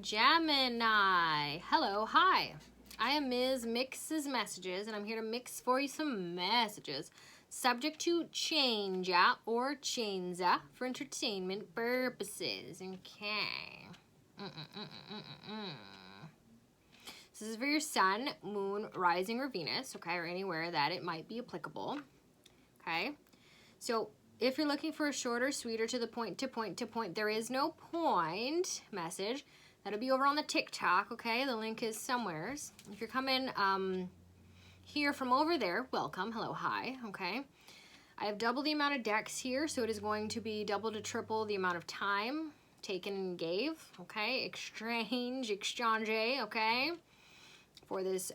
Gemini. Hello, hi. I am Ms. Mix's Messages, and I'm here to mix for you some messages. Subject to change or change for entertainment purposes. Okay. So this is for your sun, moon, rising, or Venus, okay, or anywhere that it might be applicable. Okay. So if you're looking for a shorter, sweeter, to the point, there is no point message. That'll be over on the TikTok, okay? The link is somewhere. If you're coming here from over there, welcome, hello, hi, okay? I have double the amount of decks here, so it is going to be double to triple the amount of time taken and gave, okay? Exchange, okay? For this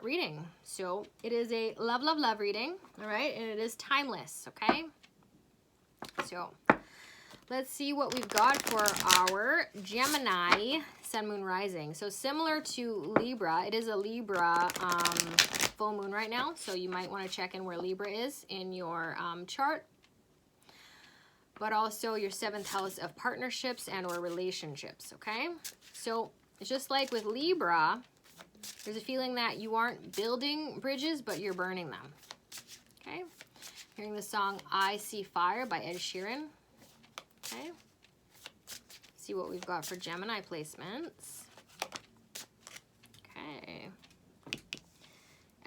reading. So it is a love reading, all right? And it is timeless, okay? So let's see what we've got for our Gemini sun, moon, rising. So similar to Libra, it is a Libra full moon right now. So you might want to check in where Libra is in your chart. But also your 7th house of partnerships and or relationships, okay? So just like with Libra, there's a feeling that you aren't building bridges, but you're burning them, okay? Hearing the song I See Fire by Ed Sheeran. Okay. See what we've got for Gemini placements. Okay.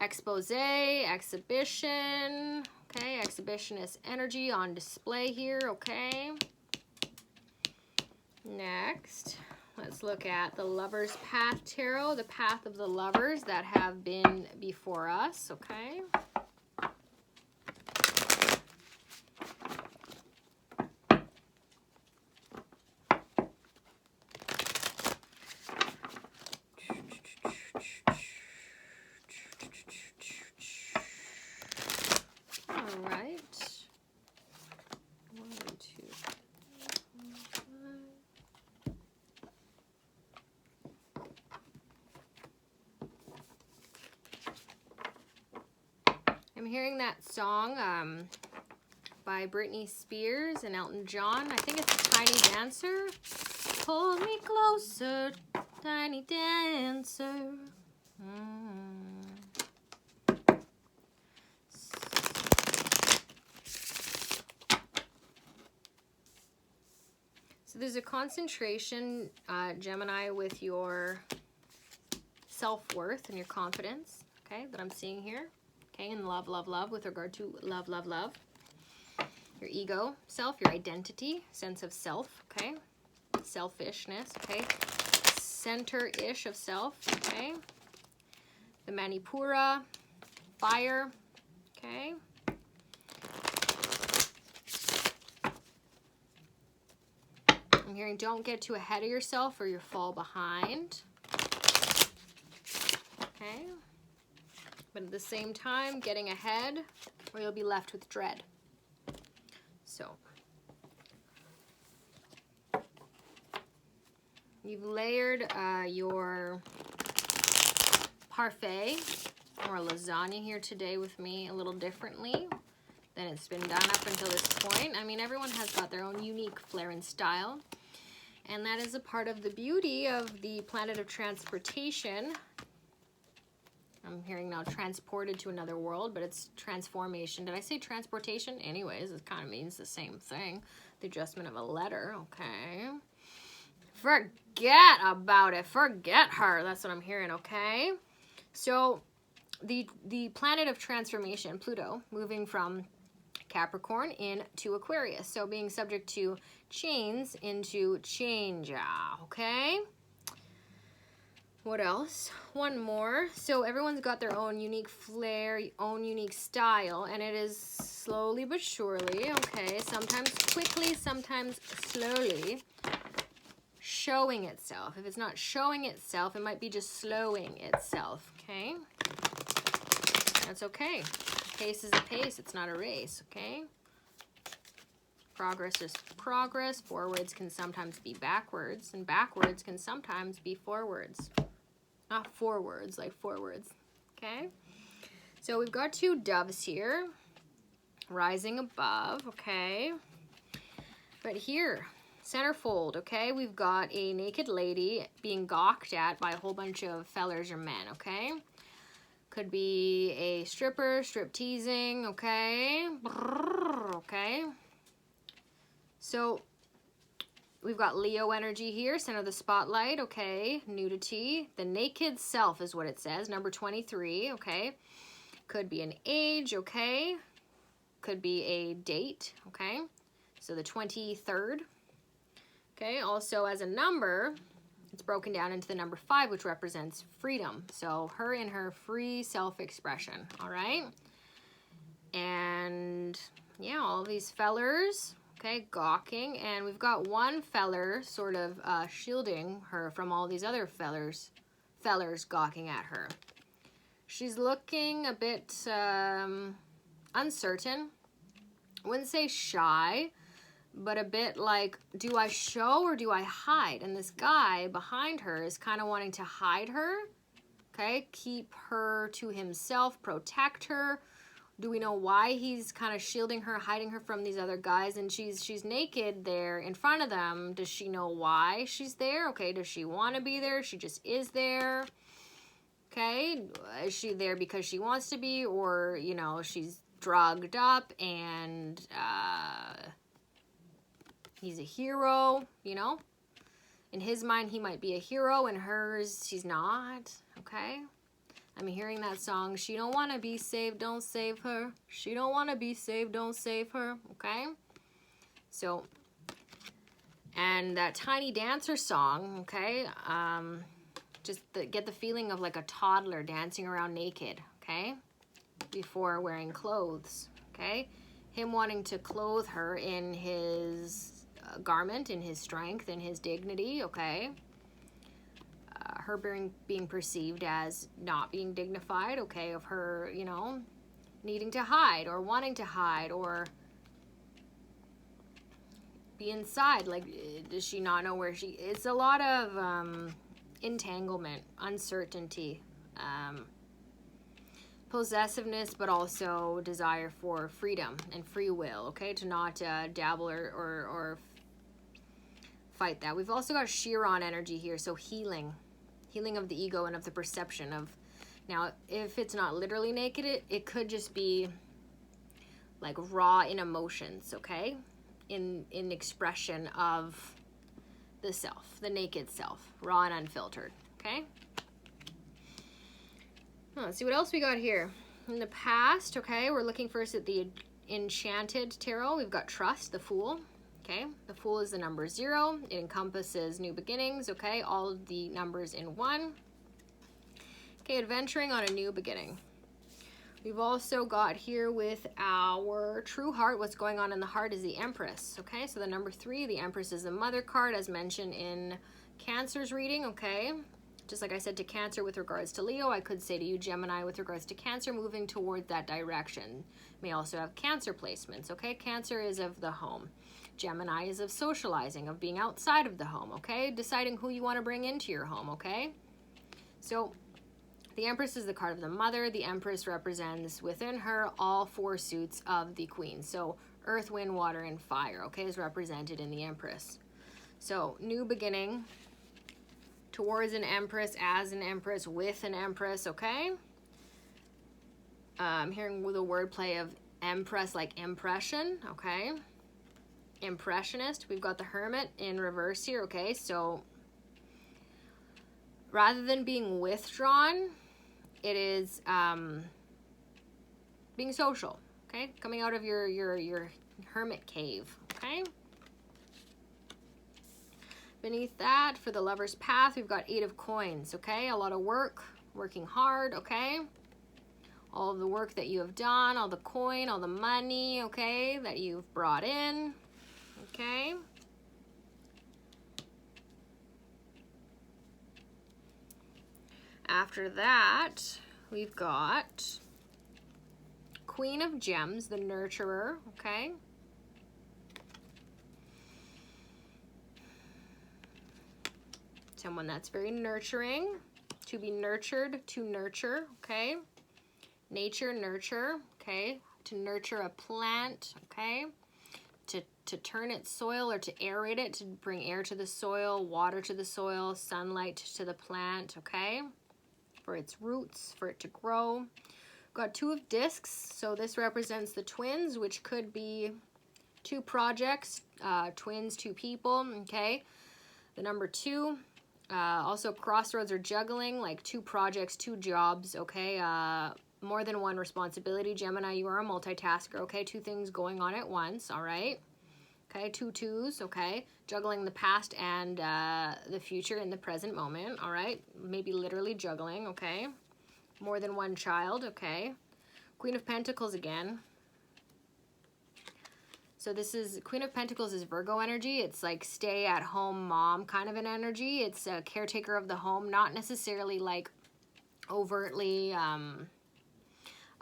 Expose, exhibition. Okay, exhibitionist energy on display here, okay. Next, let's look at the Lover's Path Tarot, the path of the lovers that have been before us, okay. I'm hearing that song by Britney Spears and Elton John. I think it's a Tiny Dancer. Hold me closer, Tiny Dancer. So there's a concentration, Gemini, with your self-worth and your confidence, okay, that I'm seeing here. Okay, and love, with regard to love. Your ego, self, your identity, sense of self, okay? Selfishness, okay? Center-ish of self, okay? The Manipura, fire, okay? I'm hearing don't get too ahead of yourself or you fall behind, okay? But at the same time, getting ahead or you'll be left with dread. So, you've layered your parfait or lasagna here today with me a little differently than it's been done up until this point. I mean, everyone has got their own unique flair and style. And that is a part of the beauty of the planet of transportation. I'm hearing now transported to another world, but it's transformation. Did I say transportation? Anyways, it kind of means the same thing. The adjustment of a letter, okay. Forget about it. Forget her. That's what I'm hearing, okay. So the planet of transformation, Pluto, moving from Capricorn into Aquarius. So being subject to chains into change, okay. What else? One more. So everyone's got their own unique flair, own unique style, and it is slowly but surely, okay, sometimes quickly, sometimes slowly, showing itself. If it's not showing itself, it might be just slowing itself, okay? That's okay. A pace is a pace. It's not a race, okay? Progress is progress. Forwards can sometimes be backwards, and backwards can sometimes be forwards. Not forwards, like forwards, okay? So we've got 2 doves here, rising above, okay? But here, Centerfold, okay? We've got a naked lady being gawked at by a whole bunch of fellers or men, okay? Could be a stripper, strip teasing, okay? Okay. So we've got Leo energy here, center of the spotlight, okay? Nudity. The naked self is what it says, number 23, okay? Could be an age, okay? Could be a date, okay? So the 23rd. Okay, also as a number, it's broken down into the number 5, which represents freedom. So her in her free self-expression, all right? And yeah, all these fellers, okay, gawking. And we've got one feller sort of shielding her from all these other fellers gawking at her. She's looking a bit uncertain. I wouldn't say shy, but a bit like, do I show or do I hide? And this guy behind her is kind of wanting to hide her, okay? Keep her to himself, protect her. Do we know why he's kind of shielding her, hiding her from these other guys? And she's naked there in front of them. Does she know why she's there? Okay, does she want to be there? She just is there. Okay, is she there because she wants to be, or, you know, she's drugged up and he's a hero, you know? In his mind, he might be a hero. In hers, he's not, okay? I'm hearing that song, she don't want to be saved, don't save her. She don't want to be saved, don't save her, okay? So, and that Tiny Dancer song, okay? Get the feeling of like a toddler dancing around naked, okay? Before wearing clothes, okay? Him wanting to clothe her in his garment, in his strength, in his dignity, okay? Her being perceived as not being dignified, okay? Of her, you know, needing to hide or wanting to hide or be inside. Like, does she not know where she... It's a lot of entanglement, uncertainty, possessiveness, but also desire for freedom and free will, okay? To not dabble or fight that. We've also got Chiron energy here, so healing of the ego and of the perception of... Now, if it's not literally naked, it could just be like raw in emotions, okay? In expression of the self, the naked self, raw and unfiltered, okay? Let's see what else we got here. In the past, okay, we're looking first at the Enchanted Tarot. We've got Trust, the Fool, okay? The Fool is the number 0. It encompasses new beginnings, okay? All of the numbers in 1. Okay, adventuring on a new beginning. We've also got here with our true heart, what's going on in the heart is the Empress, okay? So the number 3, the Empress is the mother card, as mentioned in Cancer's reading, okay? Just like I said to Cancer with regards to Leo, I could say to you, Gemini, with regards to Cancer, moving toward that direction. May also have Cancer placements, okay? Cancer is of the home. Gemini is of socializing, of being outside of the home, okay? Deciding who you want to bring into your home, okay? So the Empress is the card of the mother. The Empress represents within her all 4 suits of the Queen. So earth, wind, water, and fire, okay, is represented in the Empress. So new beginning towards an Empress, as an Empress, with an Empress, okay? I'm hearing the wordplay of Empress like impression, okay? Impressionist. We've got the Hermit in reverse here, okay? So rather than being withdrawn, it is being social, okay? Coming out of your hermit cave, okay? Beneath that, for the Lover's Path, we've got 8 of Coins, okay? A lot of work, working hard, okay? All of the work that you have done, all the coin, all the money, okay, that you've brought in, okay? After that, we've got Queen of Gems, the nurturer, okay? Someone that's very nurturing, to be nurtured, to nurture, okay? Nature, nurture, okay? To nurture a plant, okay? To to turn its soil or to aerate it, to bring air to the soil, water to the soil, sunlight to the plant, okay? For its roots, for it to grow. Got 2 of discs, so this represents the twins, which could be 2 projects, twins, 2 people, okay? The number 2, also crossroads or juggling, like 2 projects, 2 jobs, okay? More than 1 responsibility. Gemini, you are a multitasker, okay? 2 things going on at once, all right? Okay, 2 twos, okay? Juggling the past and the future in the present moment, all right? Maybe literally juggling, okay? More than 1 child, okay? Queen of Pentacles again. So this is, Queen of Pentacles is Virgo energy. It's like stay at home mom kind of an energy. It's a caretaker of the home, not necessarily like overtly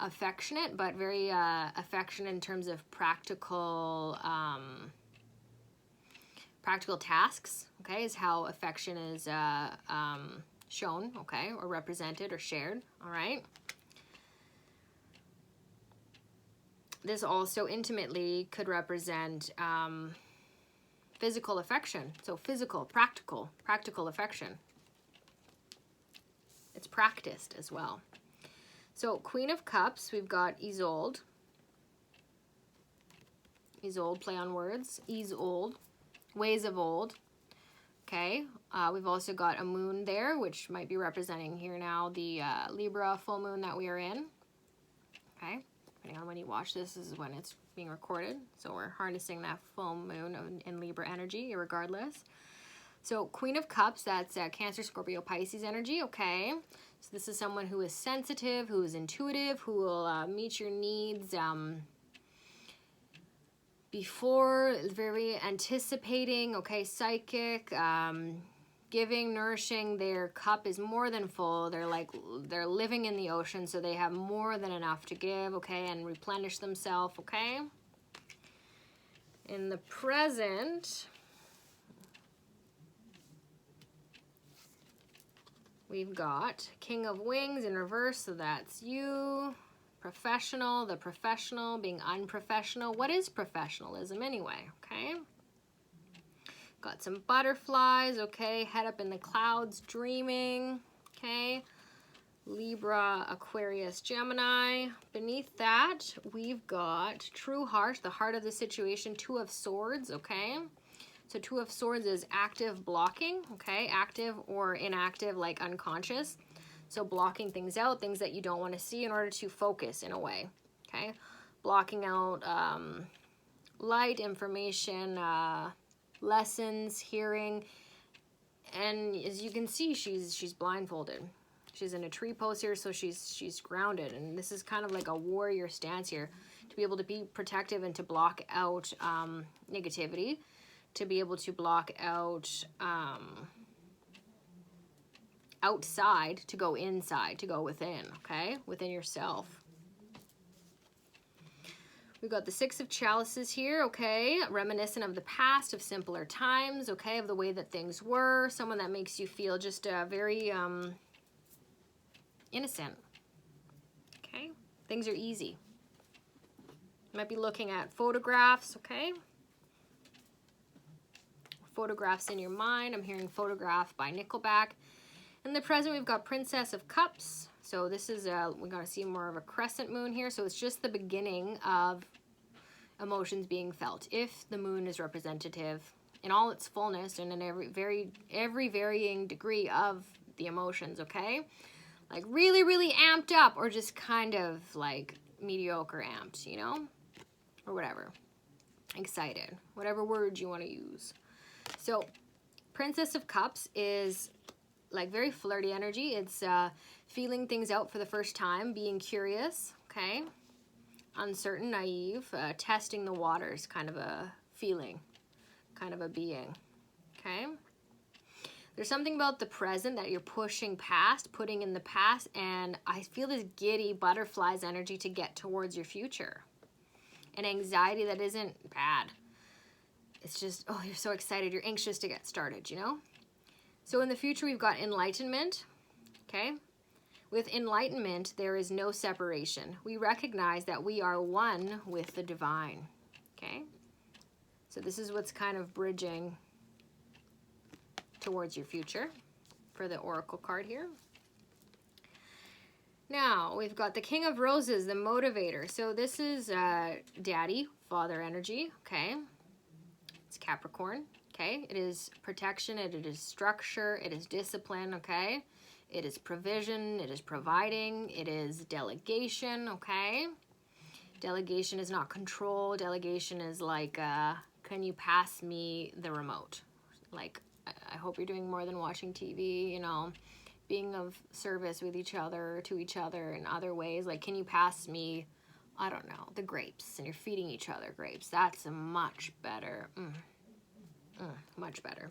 affectionate, but very affectionate in terms of practical tasks, okay, is how affection is shown, okay, or represented or shared, all right? This also intimately could represent physical affection. So physical, practical affection. It's practiced as well. So Queen of Cups, we've got Isolde. Isolde, play on words. Isolde, ways of old. Okay, we've also got a moon there, which might be representing here now the Libra full moon that we are in. Okay. Depending on when you watch this, is when it's being recorded. So we're harnessing that full moon in Libra energy, regardless. So Queen of Cups, that's Cancer, Scorpio, Pisces energy, okay? So this is someone who is sensitive, who is intuitive, who will meet your needs before, very anticipating, okay? Psychic, giving, nourishing. Their cup is more than full. They're living in the ocean, so they have more than enough to give, okay, and replenish themselves, okay? In the present, we've got King of Wings in reverse, so that's you. Professional, the professional being unprofessional. What is professionalism anyway, okay? Got some butterflies, okay, head up in the clouds, dreaming, okay. Libra, Aquarius, Gemini. Beneath that, we've got True Heart, the heart of the situation, 2 of Swords, okay. So 2 of Swords is active blocking, okay, active or inactive, like unconscious. So blocking things out, things that you don't want to see in order to focus in a way, okay. Blocking out light, information, lessons, hearing, and as you can see, she's blindfolded. She's in a tree pose here, so she's grounded, and this is kind of like a warrior stance here, to be able to be protective and to block out negativity, to be able to block out outside, to go inside, to go within, okay, within yourself. We've got the 6 of Chalices here, okay, reminiscent of the past, of simpler times, okay, of the way that things were, someone that makes you feel just very innocent, okay, things are easy. You might be looking at photographs, okay, photographs in your mind. I'm hearing Photograph by Nickelback. In the present, we've got Princess of Cups. So this is, we're going to see more of a crescent moon here. So it's just the beginning of emotions being felt. If the moon is representative in all its fullness and in every varying degree of the emotions, okay? Like really, really amped up, or just kind of like mediocre amped, you know? Or whatever. Excited. Whatever word you want to use. So Princess of Cups is like very flirty energy. It's feeling things out for the first time, being curious, okay? Uncertain, naive, testing the waters, kind of a feeling, kind of a being, okay? There's something about the present that you're pushing past, putting in the past, and I feel this giddy butterflies energy to get towards your future. An anxiety that isn't bad. It's just, oh, you're so excited, you're anxious to get started, you know? So in the future, we've got enlightenment, okay? With enlightenment, there is no separation. We recognize that we are one with the divine, okay? So this is what's kind of bridging towards your future for the Oracle card here. Now, we've got the King of Roses, the motivator. So this is daddy, father energy, okay? It's Capricorn, okay? It is protection, it is structure, it is discipline, okay? It is provision, it is providing, it is delegation, okay? Delegation is not control. Delegation is like, can you pass me the remote? Like, I hope you're doing more than watching TV, you know, being of service with each other, to each other in other ways. Like, can you pass me, I don't know, the grapes, and you're feeding each other grapes. That's a much better, much better.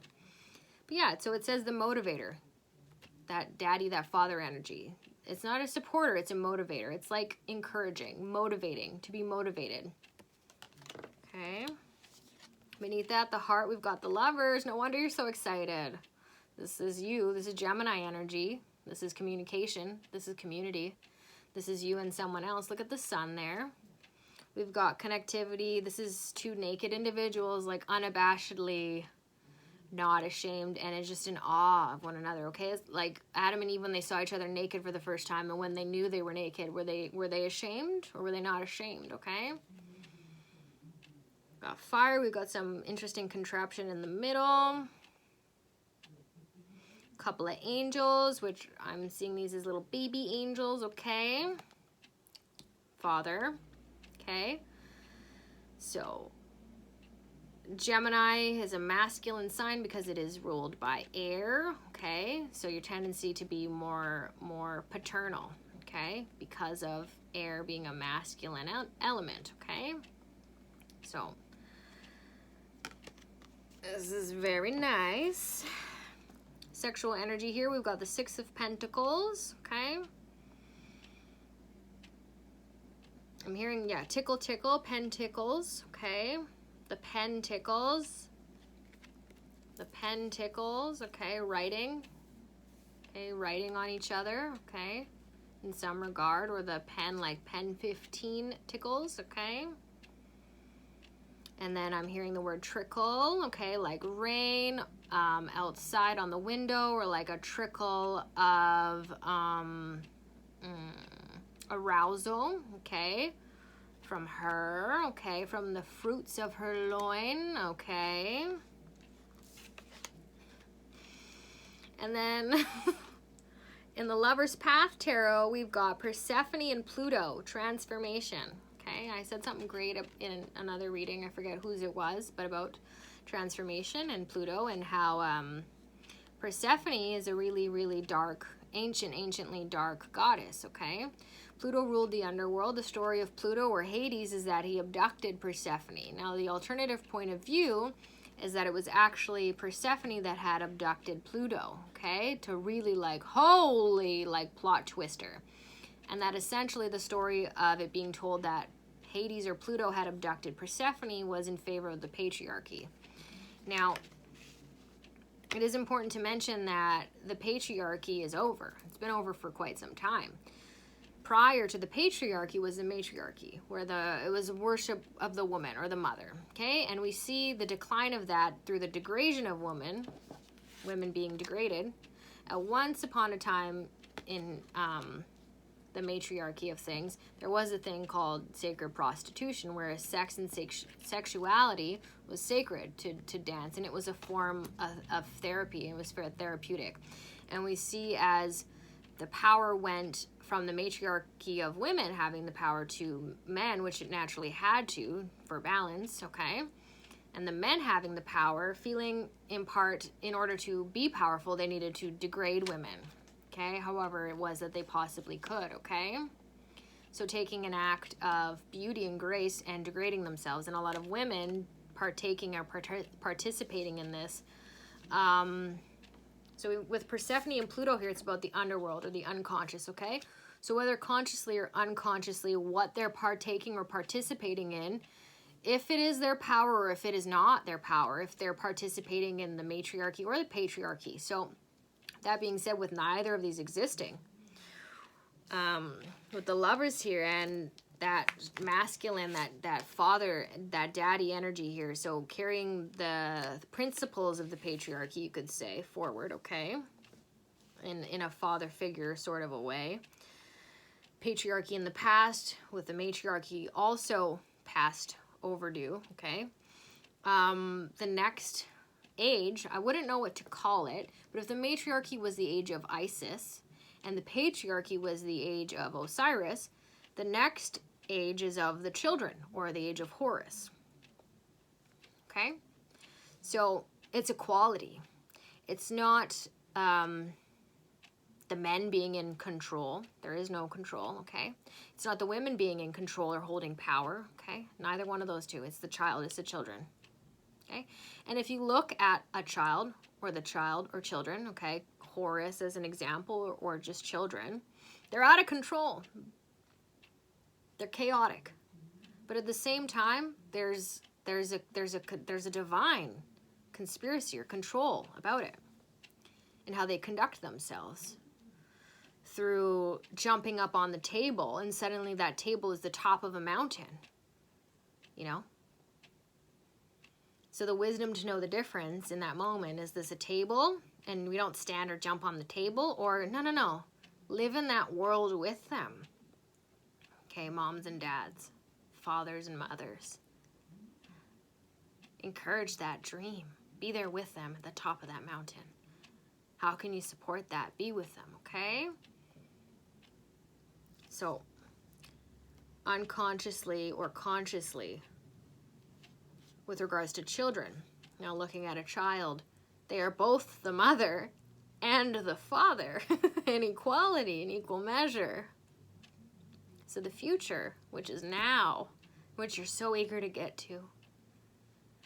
But yeah, so it says the motivator, that daddy, that father energy. It's not a supporter, it's a motivator. It's like encouraging, motivating, to be motivated. Okay. Beneath that, the heart, we've got the lovers. No wonder you're so excited. This is you. This is Gemini energy. This is communication. This is community. This is you and someone else. Look at the sun there. We've got connectivity. This is two naked individuals, like unabashedly not ashamed and is just in awe of one another, okay? It's like Adam and Eve when they saw each other naked for the first time, and when they knew they were naked, were they ashamed or were they not ashamed, okay? Got fire. We've got some interesting contraption in the middle. Couple of angels, which I'm seeing these as little baby angels, okay? Father, okay? So Gemini is a masculine sign because it is ruled by air, okay? So your tendency to be more paternal, okay? Because of air being a masculine element, okay? So this is very nice. Sexual energy here, we've got the Six of Pentacles, okay? I'm hearing, yeah, tickle, tickle, pen tickles, okay? The pen tickles. The pen tickles, okay? Writing. Okay, writing on each other, okay? In some regard, or the pen, like pen 15 tickles, okay? And then I'm hearing the word trickle, okay? Like rain outside on the window, or like a trickle of arousal, okay? From her, okay? From the fruits of her loin, okay? And then in the Lover's Path Tarot, we've got Persephone and Pluto, transformation, okay? I said something great in another reading, I forget whose it was, but about transformation and Pluto, and how Persephone is a really, really dark, anciently dark goddess, okay? Pluto ruled the underworld. The story of Pluto, or Hades, is that he abducted Persephone. Now, the alternative point of view is that it was actually Persephone that had abducted Pluto, okay? To really, like, holy, like, plot twister. And that essentially the story of it being told that Hades or Pluto had abducted Persephone was in favor of the patriarchy. Now, it is important to mention that the patriarchy is over. It's been over for quite some time. Prior to the patriarchy was the matriarchy, where it was worship of the woman or the mother, okay? And we see the decline of that through the degradation of women being degraded. Once upon a time in the matriarchy of things, there was a thing called sacred prostitution, where sex and sexuality was sacred to dance, and it was a form of therapy. It was therapeutic. And we see as the power went from the matriarchy of women having the power to men, which it naturally had to for balance, okay? And the men having the power, feeling in part, in order to be powerful, they needed to degrade women, okay? However it was that they possibly could, okay? So taking an act of beauty and grace and degrading themselves, and a lot of women partaking or participating in this. So with Persephone and Pluto here, it's about the underworld or the unconscious, okay? So whether consciously or unconsciously, what they're partaking or participating in, if it is their power or if it is not their power, if they're participating in the matriarchy or the patriarchy. So that being said, with neither of these existing, with the Lovers here and that masculine, that father, that daddy energy here. So carrying the principles of the patriarchy, you could say, forward, okay? In a father figure sort of a way. Patriarchy in the past, with the matriarchy also past overdue, okay? The next age, I wouldn't know what to call it, but if the matriarchy was the age of Isis and the patriarchy was the age of Osiris, the next age is of the children, or the age of Horus. Okay? So it's equality. It's not the men being in control. There is no control, okay? It's not the women being in control or holding power, okay? Neither one of those two. It's the child, it's the children, okay? And if you look at a child, or the child, or children, okay, Horus as an example, or just children, they're out of control. They're chaotic. But at the same time, there's a divine conspiracy or control about it, and how they conduct themselves through jumping up on the table, and suddenly that table is the top of a mountain, you know? So the wisdom to know the difference in that moment, is this a table and we don't stand or jump on the table, or no, live in that world with them. Okay, moms and dads, fathers and mothers. Encourage that dream. Be there with them at the top of that mountain. How can you support that? Be with them, okay? So, unconsciously or consciously, with regards to children, now looking at a child, they are both the mother and the father in equality, in equal measure. So the future, which is now, which you're so eager to get to,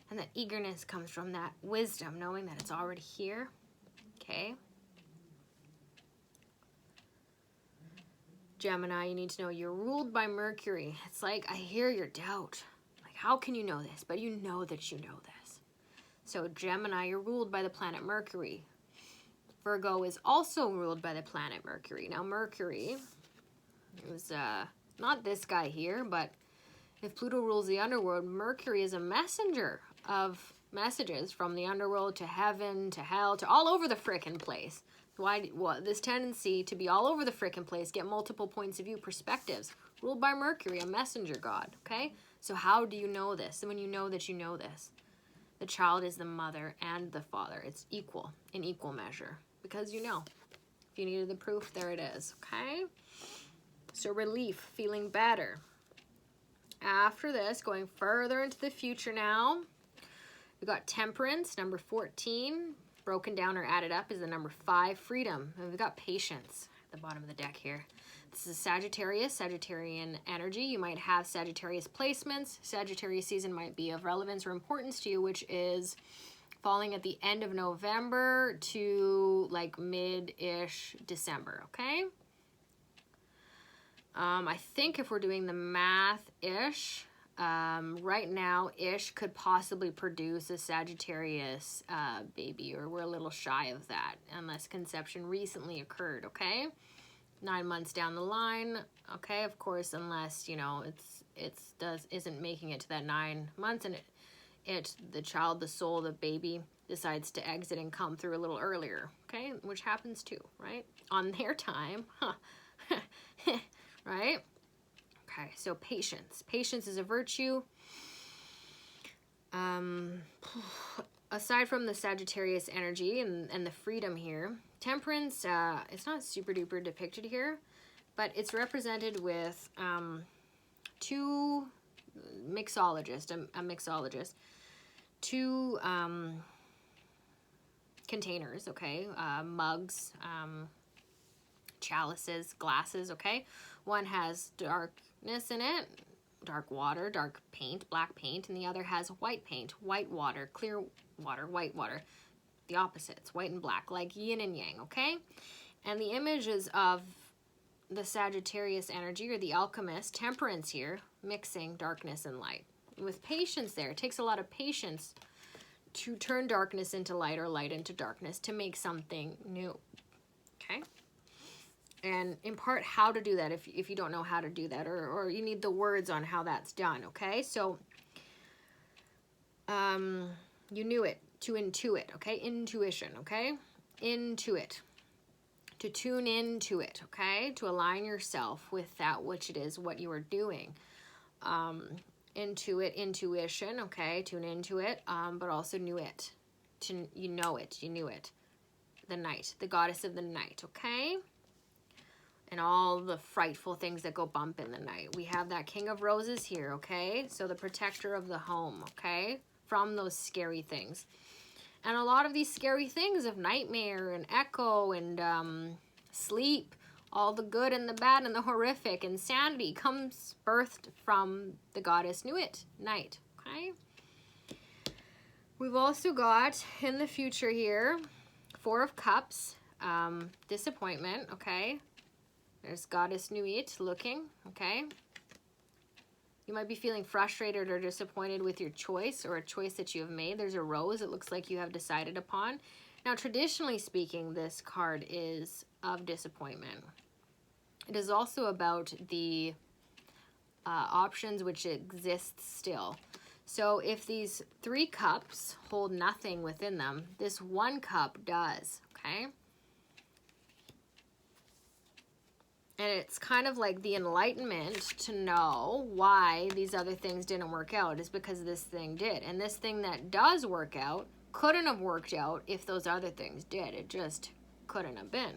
and that eagerness comes from that wisdom, knowing that it's already here, okay? Gemini, you need to know you're ruled by Mercury. It's like, I hear your doubt. Like, how can you know this? But you know that you know this. So Gemini, you're ruled by the planet Mercury. Virgo is also ruled by the planet Mercury. Now Mercury is not this guy here, but if Pluto rules the underworld, Mercury is a messenger of messages from the underworld to heaven, to hell, to all over the frickin' place. Why? Well, this tendency to be all over the frickin' place, get multiple points of view, perspectives, ruled by Mercury, a messenger god, okay? So how do you know this? And when you know that you know this, the child is the mother and the father. It's equal, in equal measure, because you know. If you needed the proof, there it is, okay? So relief, feeling better. After this, going further into the future now, we've got Temperance, number 14. Broken down or added up is the number 5, Freedom. And we've got Patience at the bottom of the deck here. This is Sagittarius, Sagittarian energy. You might have Sagittarius placements. Sagittarius season might be of relevance or importance to you, which is falling at the end of November to like mid-ish December, okay? I think if we're doing the math-ish, right now, ish could possibly produce a Sagittarius baby, or we're a little shy of that, unless conception recently occurred, okay? 9 months down the line, okay, of course, unless, you know, isn't making it to that 9 months, and the child, the soul, the baby decides to exit and come through a little earlier, okay? Which happens too, right? On their time, right? Okay, so patience. Patience is a virtue. Aside from the Sagittarius energy and the freedom here, Temperance, it's not super duper depicted here, but it's represented with two mixologists, a mixologist, two containers, okay, mugs, chalices, glasses, okay. One has darkness in it, dark water, dark paint, black paint, and the other has white paint, white water, clear water, white water. The opposites, white and black, like yin and yang, okay? And the image is of the Sagittarius energy, or the alchemist, Temperance here, mixing darkness and light. With patience there, it takes a lot of patience to turn darkness into light, or light into darkness, to make something new, okay? and impart how to do that if you don't know how to do that, or you need the words on how that's done, okay? So you knew it, to intuit, okay? Intuition, okay? Intuit. To tune into it, okay? To align yourself with that which it is, what you are doing. Intuit, intuition, okay? Tune into it, but also knew it. You know it, you knew it. The night, the goddess of the night, okay? And all the frightful things that go bump in the night. We have that King of Roses here, okay? So the protector of the home, okay? From those scary things. And a lot of these scary things of nightmare and echo and sleep, all the good and the bad and the horrific, insanity comes birthed from the goddess Nuit, night, okay? We've also got in the future here, Four of Cups, disappointment, okay? There's goddess Nuit looking, okay? You might be feeling frustrated or disappointed with your choice or a choice that you have made. There's a rose it looks like you have decided upon. Now, traditionally speaking, this card is of disappointment. It is also about the options which exist still. So if these 3 cups hold nothing within them, this 1 cup does, okay? And it's kind of like the enlightenment to know why these other things didn't work out is because this thing did. And this thing that does work out couldn't have worked out if those other things did. It just couldn't have been.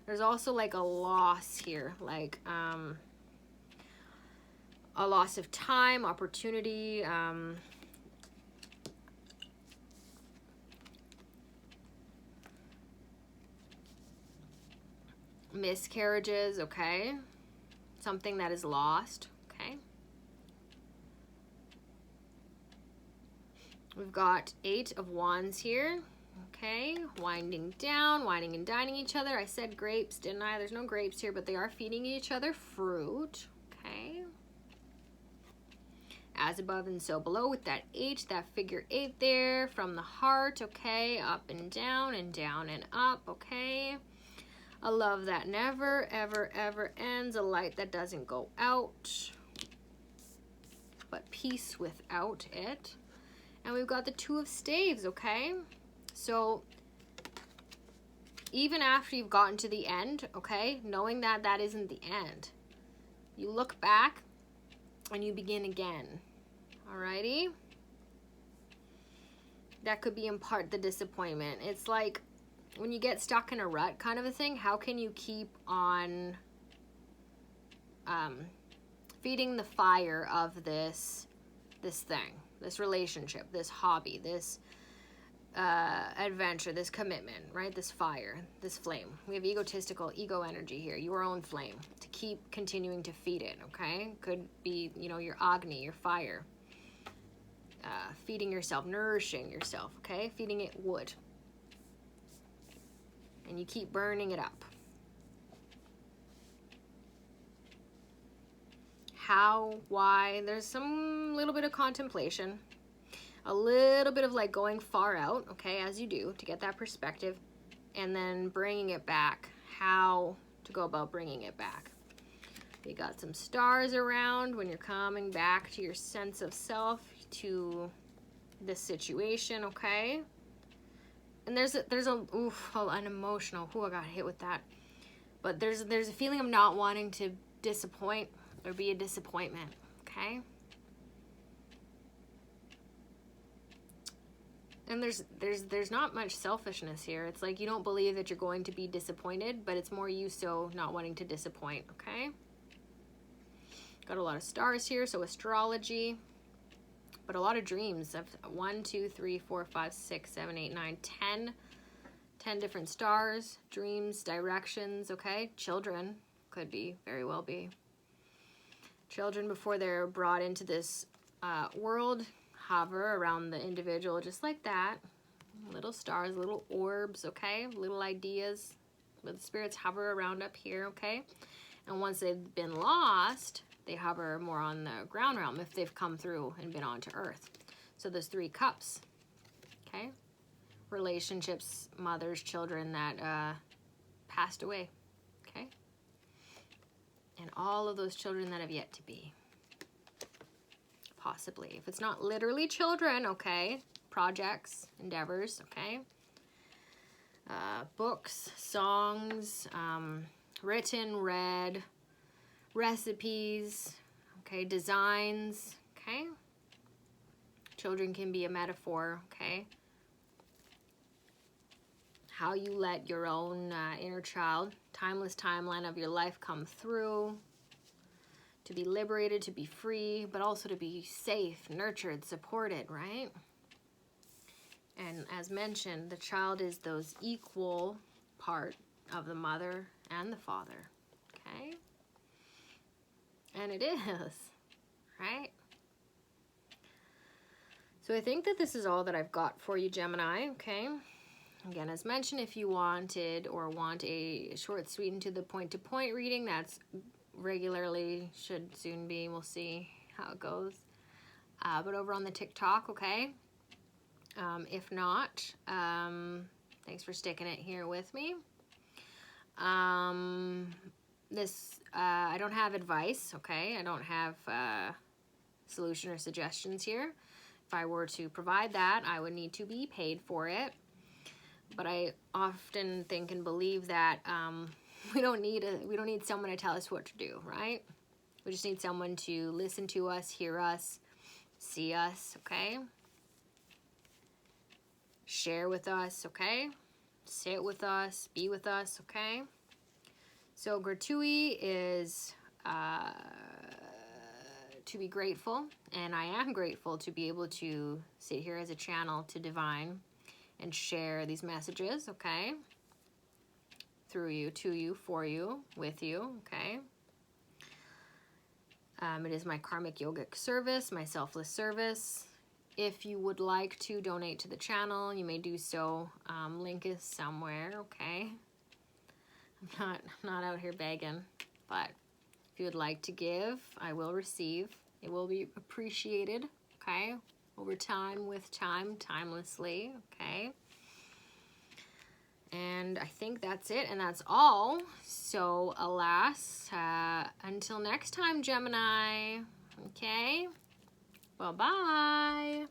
There's also like a loss here, like a loss of time, opportunity, miscarriages, okay? Something that is lost, okay? We've got 8 of Wands here, okay? Winding down, winding and dining each other. I said grapes, didn't I? There's no grapes here, but they are feeding each other fruit, okay? As above and so below with that H, that figure 8 there from the heart, okay? Up and down and up, okay? A love that never, ever, ever ends. A light that doesn't go out, but peace without it. And we've got the 2 of Staves, okay? So even after you've gotten to the end, okay, knowing that that isn't the end, you look back and you begin again, alrighty? That could be in part the disappointment. It's like when you get stuck in a rut kind of a thing, how can you keep on feeding the fire of this thing, this relationship, this hobby, this adventure, this commitment, right? This fire, this flame. We have egotistical ego energy here, your own flame, to keep continuing to feed it, okay? Could be, you know, your Agni, your fire. Feeding yourself, nourishing yourself, okay? Feeding it wood. And you keep burning it up. How, why, there's some little bit of contemplation, a little bit of like going far out, okay, as you do to get that perspective, and then bringing it back, how to go about bringing it back. You got some stars around when you're coming back to your sense of self, to this situation, okay? And there's an emotional, I got hit with that. But there's a feeling of not wanting to disappoint or be a disappointment, okay? And there's not much selfishness here. It's like you don't believe that you're going to be disappointed, but it's more you so not wanting to disappoint, okay? Got a lot of stars here, so astrology. But a lot of dreams of 1, 2, 3, 4, 5, 6, 7, 8, 9, 10 different stars, dreams, directions, okay? Children could be, very well be. Children before they're brought into this world hover around the individual just like that. Little stars, little orbs, okay? Little ideas. But the spirits hover around up here, okay? And once they've been lost, they hover more on the ground realm if they've come through and been onto Earth. So there's 3 cups, okay? Relationships, mothers, children that passed away, okay? And all of those children that have yet to be. Possibly. If it's not literally children, okay? Projects, endeavors, okay? Books, songs, written, read, recipes, okay? Designs, okay? Children can be a metaphor, okay? How you let your own inner child, timeless timeline of your life come through, to be liberated, to be free, but also to be safe, nurtured, supported, right? And as mentioned, the child is those equal part of the mother and the father, okay? And it is, right? So I think that this is all that I've got for you, Gemini, okay? Again, as mentioned, if you wanted or want a short, sweet, and to the point reading, that's regularly, should soon be, we'll see how it goes. But over on the TikTok, okay? If not, thanks for sticking it here with me. I don't have advice, okay? I don't have solution or suggestions here. If I were to provide that, I would need to be paid for it. But I often think and believe that we don't need someone to tell us what to do, right? We just need someone to listen to us, hear us, see us, okay? Share with us, okay? Sit with us, be with us, okay? So gratuity is to be grateful, and I am grateful to be able to sit here as a channel to divine and share these messages, okay? Through you, to you, for you, with you, okay? It is my karmic yogic service, my selfless service. If you would like to donate to the channel, you may do so. Link is somewhere, okay? I'm not out here begging, but if you would like to give, I will receive. It will be appreciated, okay? Over time, with time, timelessly, okay? And I think that's it, and that's all. So, alas, until next time, Gemini, okay? Bye-bye.